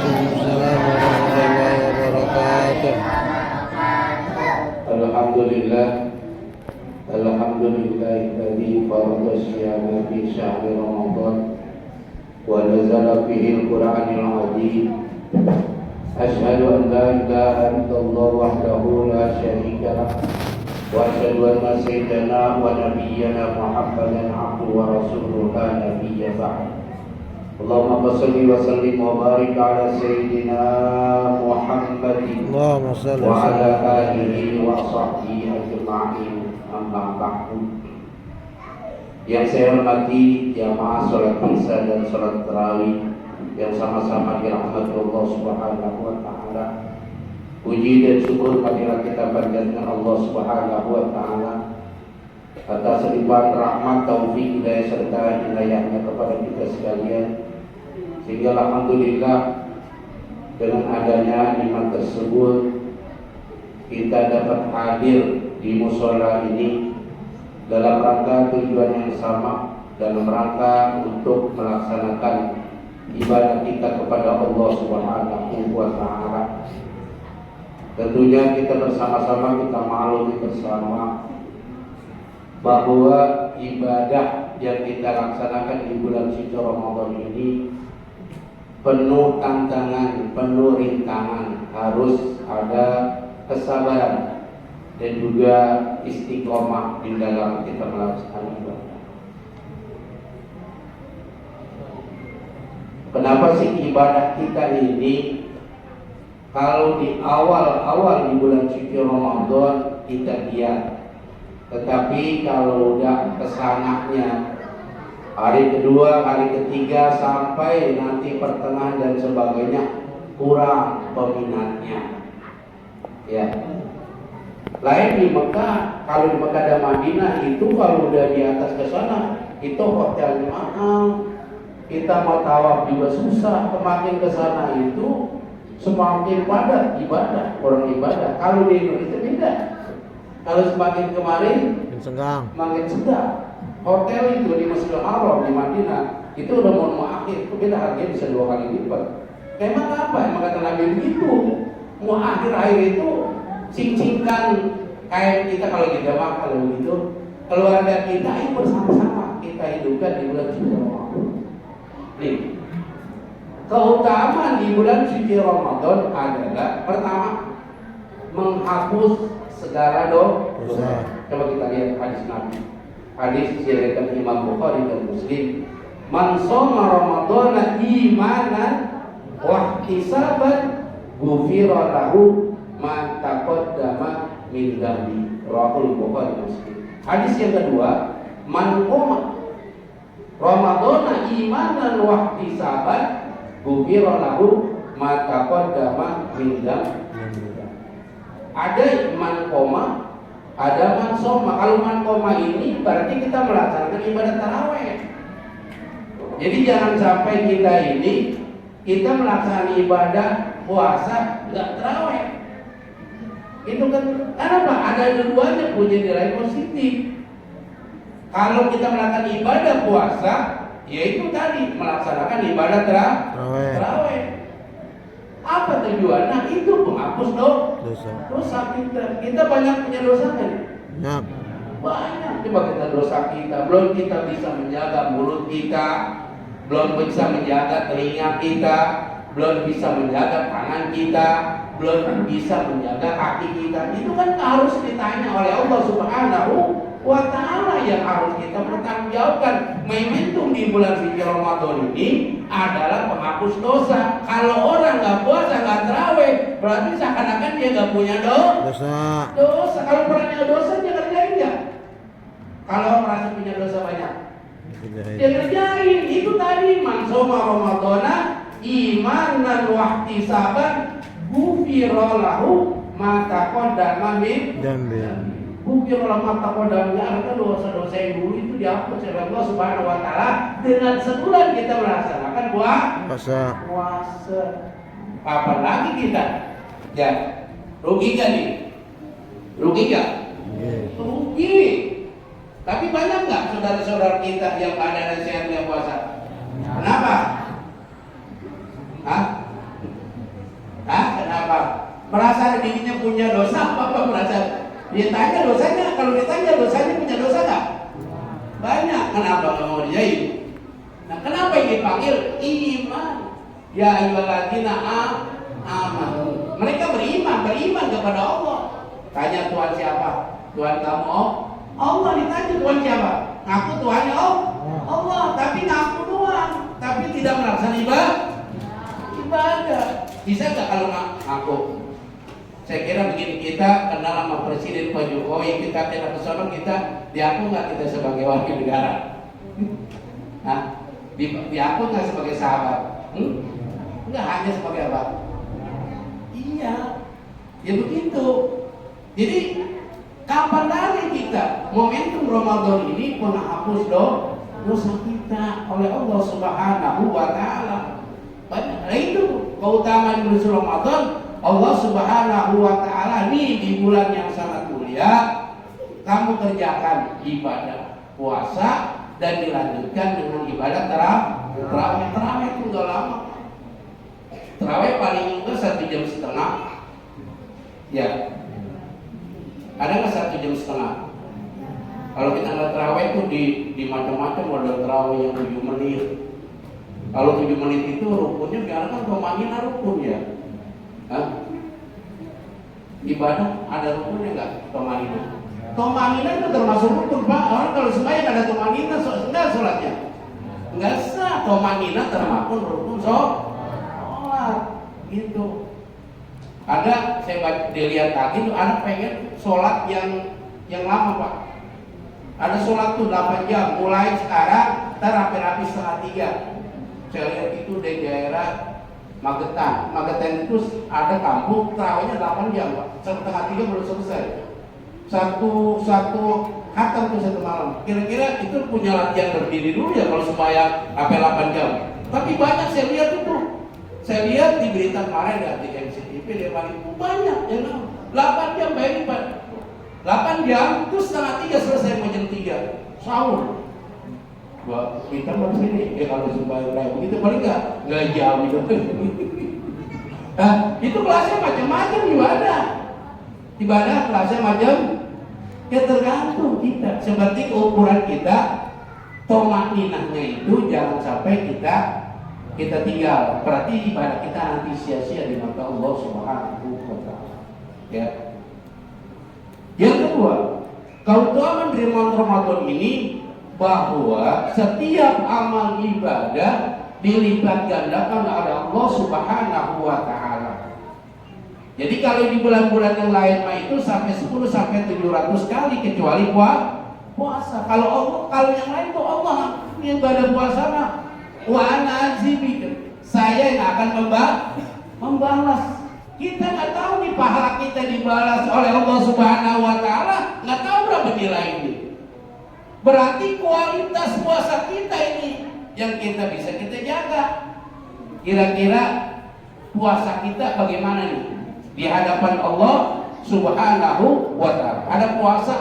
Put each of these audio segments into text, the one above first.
Waalaikumsalam warahmatullahi wabarakatuh. Alhamdulillah, alhamdulillahilladzi farada syiyama fi syahri Ramadan wa nazala fihi al-Qur'anul 'azim. Asyhadu an la ilaha illallah wahdahu la syarika lah wa asyhadu anna sayyidana wa nabiyyana Muhammadan 'abduhu wa rasuluhu la nabiyya ba'd. Allahumma shalli wa sallim wa barik ala sayyidina Muhammadin Allahumma shalli wa wa ala sallim. alihi wa sahbihi ajma'in, amma ba'du. Yang saya hormati jamaah salat Isya dan salat tarawih yang sama-sama dirahmati Allah Subhanahu wa taala. Puji dan syukur marilah kita panjatkan Allah Subhanahu wa taala atas limpahan rahmat, taufik, hidayah serta inayahnya kepada kita sekalian, sehingga alhamdulillah dengan adanya nikmat tersebut kita dapat hadir di mushola ini dalam rangka tujuan yang sama, dalam rangka untuk melaksanakan ibadah kita kepada Allah Subhanahu wa taala. Tentunya kita bersama-sama kita maklumi bersama bahwa ibadah yang kita laksanakan di bulan suci Ramadan ini penuh tantangan, penuh rintangan, harus ada kesabaran dan juga istiqomah di dalam kita melaksanakan ibadah. Kenapa sih ibadah kita ini kalau di awal-awal di bulan suci Ramadan kita giat, tetapi kalau udah kesananya hari kedua, hari ketiga sampai nanti pertengahan dan sebagainya kurang peminatnya. Ya. Lain di Mekah, kalau di Mekah dan Madinah itu kalau udah di atas ke sana itu hotelnya mahal. Kita mau tawaf juga susah, semakin ke sana itu semakin padat ibadah, orang ibadah. Kalau di Indonesia beda. Kalau semakin kemarin makin sedang. Hotel itu di Masjidil Haram di Madinah itu udah mau akhir, itu beda harganya bisa 2 kali lipat. Emang apa? Emang kata Nabi begitu. Mau akhir itu cincingkan kayak kita kalau kita makan kalau begitu. Keluarga kita itu bersama-sama kita hidupkan di bulan suci Ramadan. Nih, keutamaan di bulan suci Ramadan adalah pertama menghapus segala dosa. Coba kita lihat hadis Nabi. Hadis diriwayatkan Imam Bukhari dan Muslim. Man shoma Ramadhana imanan wa ihtisaban ghufira lahu ma taqaddama min dhanbi. Rawahu Bukhari dan Muslim. Hadis yang kedua, man qoma Ramadhana imanan wa ihtisaban ghufira lahu ma taqaddama min dhanbi. Ada man koma, ada man soma. Kalau man koma ini berarti kita melaksanakan ibadah taraweh. Jadi jangan sampai kita ini kita melaksanakan ibadah puasa nggak taraweh. Itu kan kenapa? Ada dua-duanya punya nilai positif. Kalau kita melakukan ibadah puasa, yaitu tadi melaksanakan ibadah taraweh. Apa tujuan? Nah itu menghapus dosa kita. Kita banyak punya dosa kan? Ya. Banyak. Coba kita dosa kita. Belum kita bisa menjaga mulut kita, belum bisa menjaga telinga kita, belum bisa menjaga tangan kita, belum bisa menjaga kaki kita. Itu kan harus ditanya oleh Allah Subhanahu wa ta'ala yang harus kita pertanggungjawabkan. Momentum di bulan suci Ramadan ini adalah penghapus dosa. Kalau orang nggak puasa, nggak tarawih, berarti seakan-akan dia nggak punya dosa. Kalau punya dosa dia kerjain nggak? Kalau merasa punya dosa banyak, dia kerjain. Itu tadi man shoma Ramadhana imanan wa ihtisaban ghufira lahu ma taqaddama min dhanbi. Bukti ulama takodamnya ada dosa-dosa yang dulu itu dihapus oleh Allah Subhanahu wa taala dengan sebulan kita melaksanakan puasa. Apalagi kita ya rugi kan nih? Rugi gak? Rugi. Tapi banyak nggak saudara-saudara kita yang ada nasihatnya puasa? Kenapa? Hah? Merasa dirinya punya dosa apa merasa? Ditanya dosanya, kalau ditanya dosanya punya dosa nggak? Banyak. Kenapa nggak mau dijahit? Nah, kenapa yang dipanggil iman? Ya ayyuhalladzina amanu. Mereka beriman kepada Allah. Tanya Tuhan siapa? Tuhan kamu? Allah. Ditanya Tuhan siapa? Ngaku Tuhannya Allah, tapi ngaku doang, tapi tidak melaksanakan ibadah. Bisa nggak kalau ngaku? Saya kira begini, kita kenal sama Presiden Pak Jokowi, kita tidak kesana, kita diaku nggak kita sebagai wakil negara? Nah, diaku nggak sebagai sahabat? Nggak, hanya sebagai apa? Iya, ya begitu. Jadi kapan lagi kita momentum Ramadan ini menghapus dosa kita oleh Allah Subhanahu wa Ta'ala. Nah, itu keutamaan bulan Ramadan. Allah Subhanahu wa Ta'ala nih di bulan yang sangat mulia, kamu kerjakan ibadah puasa dan dilanjutkan dengan ibadah terawih. Terawih itu enggak lama. Terawih paling enggak 1 jam setengah. Ya. Ada nggak 1 jam setengah? Kalau kita nggak terawih itu di macam-macam, ada terawih yang 7 menit. Kalau 7 menit itu rukunnya biarkan tomanina rukun ya. Hah? Ibadah ada rukunnya nggak? Tomanina. Tomanina itu termasuk rukun Pak. Orang kalau sembahyang ada tomanina, enggak sholatnya. Enggak sah. Tomanina termasuk rukun sholat. Gitu. Ada saya dilihat tadi tuh anak pengen sholat yang lama Pak. Ada sholat tuh 8 jam, mulai sekarang rapi-rapi 2:30. Saya lihat itu di daerah Magetan. Magetan itu ada kampung terawihnya 8 jam Pak. 2:30 belum selesai. Satu khatam tuh 1 malam. Kira-kira itu punya latihan berdiri dulu ya kalau sembahyang sampai 8 jam. Tapi banyak saya lihat itu. Saya lihat di berita kemarin ya di MCTV dia paling banyak yang 8 jam bayangin Pak. 8 jam terus 2:30 selesai mau jam 3 sahur. Kita baru sini kalau sembahyang kayak begitu paling nggak jauh itu. Nah, itu kelasnya macam-macam ibadah kelasnya macam ya tergantung kita. Seperti ukuran kita tomaninahnya itu jangan sampai kita tinggal. Berarti ibadah kita nanti sia-sia di mata Allah Subhanahu wa Ta'ala. Ya. Yang kedua, keutamaan dari Ramadan ini bahwa setiap amal ibadah dilipat gandakan oleh Allah Subhanahu wa Ta'ala. Jadi kalau di bulan-bulan yang lain mah itu sampai 10 sampai 700 kali kecuali puasa. Kalau yang lain tuh Allah ibadah puasa mah wa nazibi, saya yang akan membalas. Kita nggak tahu nih pahala kita dibalas oleh Allah Subhanahu wa Ta'ala, nggak tahu berapa nilai ini. Berarti kualitas puasa kita ini yang kita bisa kita jaga. Kira-kira puasa kita bagaimana nih di hadapan Allah Subhanahu wa Ta'ala? Ada puasa.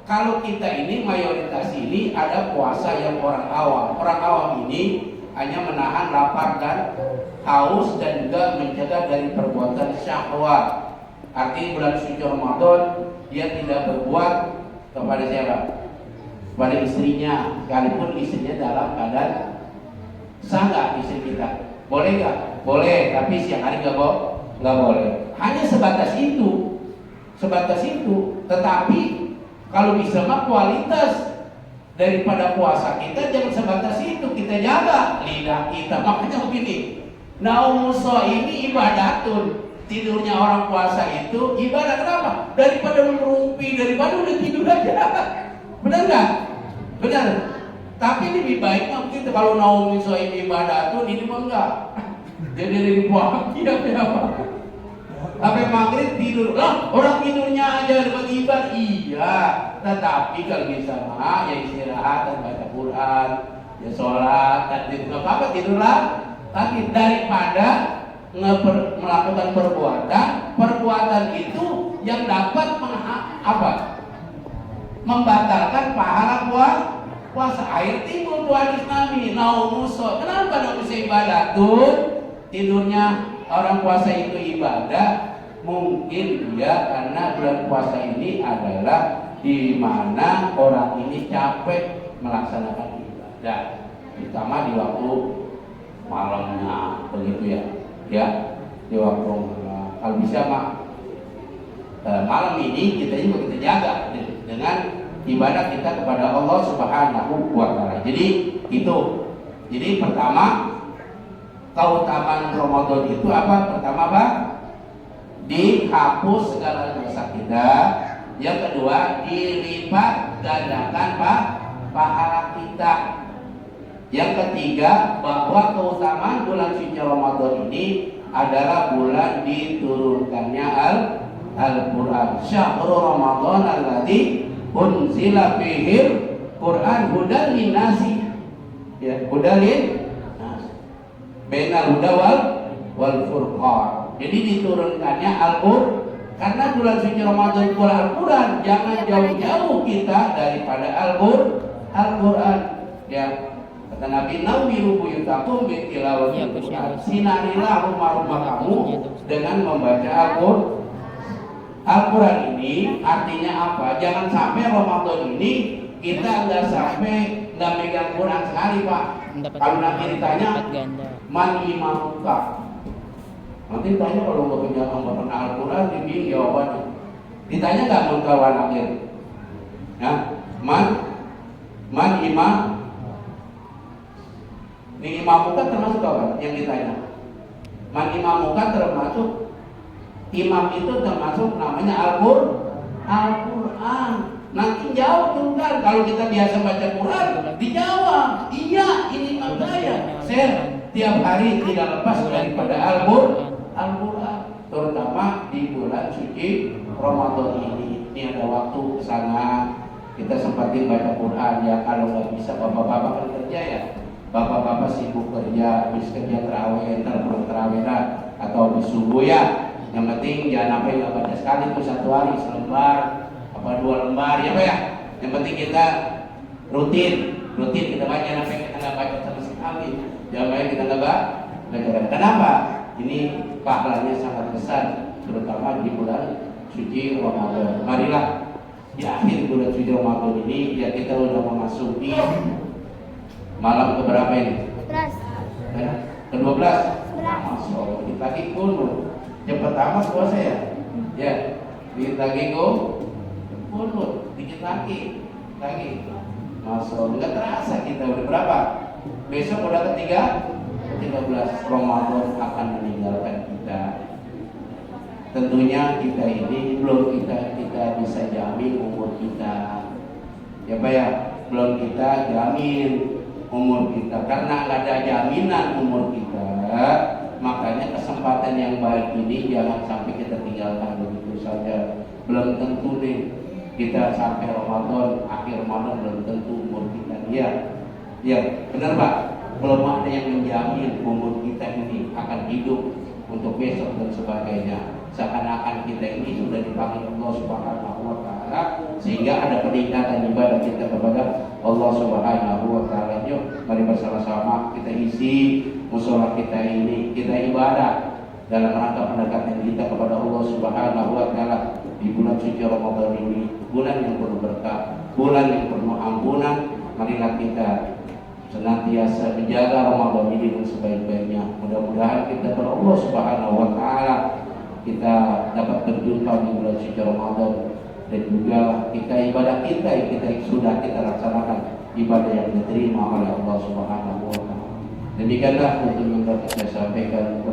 Kalau kita ini mayoritas ini ada puasa yang orang awam. Orang awam ini hanya menahan lapar dan haus dan juga mencegah dari perbuatan syahwat. Artinya bulan suci Ramadan dia tidak berbuat kepada siapa? Kepada istrinya, sekalipun istrinya dalam keadaan sah nggak istri kita? Boleh nggak? Boleh, tapi siang hari nggak boleh. Hanya sebatas itu. Tetapi kalau bisa mah kualitas daripada puasa kita jangan sebatas itu, kita jaga lidah kita. Makanya begini, naumus shaimi ibadatun. Tidurnya orang puasa itu ibadah. Kenapa? Daripada merumpi, daripada udah tidur aja. Benar nggak? Benar. Tapi lebih baik mah begitu. Kalau naumus shaimi ibadatun ini mah enggak. Jadi dari pagi apa? Sampai maghrib tidur lah, orang tidurnya aja bagi ibadah. Iya, tetapi kalau bisa mah ya istirahat dan baca Quran, ya sholat, takbir nggak apa-apa tidurlah. Tapi daripada melakukan perbuatan itu yang dapat membatalkan pahala puasa. Air timbul tuh hadis Nabi, naumuso. Kenapa naumus ibadah tuh? Tidurnya orang puasa itu ibadah, Mungkin dia karena bulan puasa ini adalah di mana orang ini capek melaksanakan ibadah, terutama di waktu malamnya, begitu ya. Ya, di waktu kalau bisa malam ini kita juga kita jaga dengan ibadah kita kepada Allah Subhanahu wa Ta'ala. Jadi itu. Jadi pertama, keutamaan Ramadan itu apa? Pertama apa? Dihapus segala dosa kita. Yang kedua, dilipat gandakan pahala kita. Yang ketiga, bahwa keutamaan bulan suci Ramadan ini adalah bulan diturunkannya Al-Quran. Syahrul Ramadan alladzi unzila fihil Quran hudan linnasi. Ya, hudan linnasi. Bainal huda wal furqan. Jadi diturunkannya Al-Quran karena bulan suci Ramadan bulan Al-Quran. Jangan jauh-jauh kita daripada Al-Quran. Ya. Kata Nabi, nawiru buyutakum bitilawati Quran. Sinarilah rumah-rumah kamu dengan membaca Al-Quran ini. Artinya apa? Jangan sampai Ramadan ini kita nggak megang Quran sekali, Pak. Kalau nanti ditanya man imamuka, nanti tanya kalau nggak pernah Al-Quran ini jawabannya. Ditanya nggak mengkawan akhir? Ya, man imam. Ini imamuka termasuk apa yang ditanya? Man imamuka termasuk imam itu termasuk namanya Al-Quran. Nanti jawab tuh kan, kalau kita biasa baca Quran dijawab, iya ini imam saya tiap hari tidak lepas daripada Al-Quran, terutama di bulan suci Ramadan ini. Ini ada waktu kesana kita sempatin baca Quran ya. Kalau nggak bisa bapak-bapak kan kerja ya, bapak-bapak sibuk kerja, habis kerja terawih, ntar pulang terawih atau habis subuh ya. Yang penting jangan sampai nggak baca sekali tuh satu hari selembar apa 2 lembar ya Pak ya. Yang penting kita rutin kita baca, sampai kita nggak baca sama sekali. Jangan sampai kita nggak baca. Kenapa? Ini pahalanya sangat besar, terutama di bulan suci Ramadan. Marilah di akhir bulan suci Ramadan ini ya kita udah memasuki malam keberapa ini? 12. Ke-12. Masya Allah, kita pun cepat amat puasa ya. Ya, kita kunut dikit lagi. Masya Allah, nggak terasa kita udah berapa? Besok udah ke-13 Ramadan akan meninggalkan kita. Tentunya kita ini belum kita bisa jamin umur kita. Ya Pak ya, belum kita jamin umur kita karena nggak ada jaminan umur kita. Makanya kesempatan yang baik ini jangan sampai kita tinggalkan begitu saja. Belum tentu nih kita sampai Ramadan, akhir Ramadan belum tentu umur kita. Ya benar Pak. Belum ada yang menjamin umur kita ini akan hidup untuk besok dan sebagainya. Seakan-akan kita ini sudah dipanggil Allah Subhanahu wa Ta'ala, sehingga ada peningkatan ibadah kita kepada Allah Subhanahu wa Ta'ala. Yuk, mari bersama-sama kita isi musola kita ini, kita ibadah dalam rangka pendekatan kita kepada Allah Subhanahu wa Ta'ala di bulan suci Ramadan ini, bulan yang penuh berkah, bulan yang penuh ampunan. Marilah kita senantiasa menjaga Ramadan ini dengan sebaik-baiknya. Mudah-mudahan kita kepada Allah Subhanahu wa Ta'ala kita dapat berjumpa di bulan suci Ramadan, dan juga ibadah kita yang sudah kita laksanakan ibadah yang diterima oleh Allah Subhanahu wa Ta'ala. Demikianlah untuk yang dapat saya sampaikan.